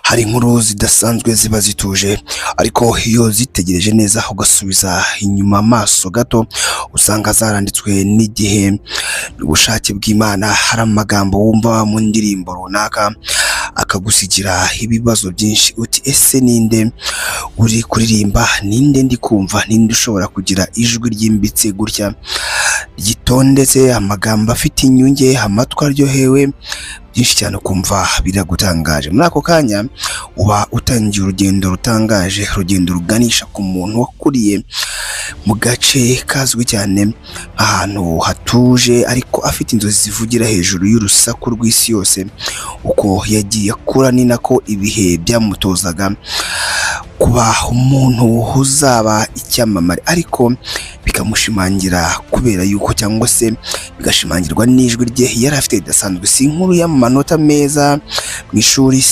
Hari inkuru zidasanzwe ziba zituje ariko iyo zitegereje neza ugasubiza inyuma amaso gato usanga zaranditswe n'igihe ubushake bw'Imana. Hari amagambo wumva mu ndirimbo runaka akagusigira ibibazo byinshi, uti ese ninde uri kuririmba, ninde ndi kumva, ninde ushobora kugira ijwi ryimbitse gutya gitondetse, amagambo afite inyunge, amatwi aryohewe, byinshi cyane ukumva biragutangaje. Muri ako kanya uba utangiye urugendo rutangaje, urugendo ruganisha ku muntu wakuriye mu gace kazwi cyane ahantu hatuje ariko afite inzozi zivugira hejuru y'urusaku rw'isi yose. Uko yagiye akura ni nako ibihe byamutozaga kuba umuntu uzaba icyamamare, ariko bikamushimangira kubera yuko cyangwa se bigashimangirwa n'ijwi rye yari afite ridasanzwe. Si inkuru y'amanota meza mu ishuri,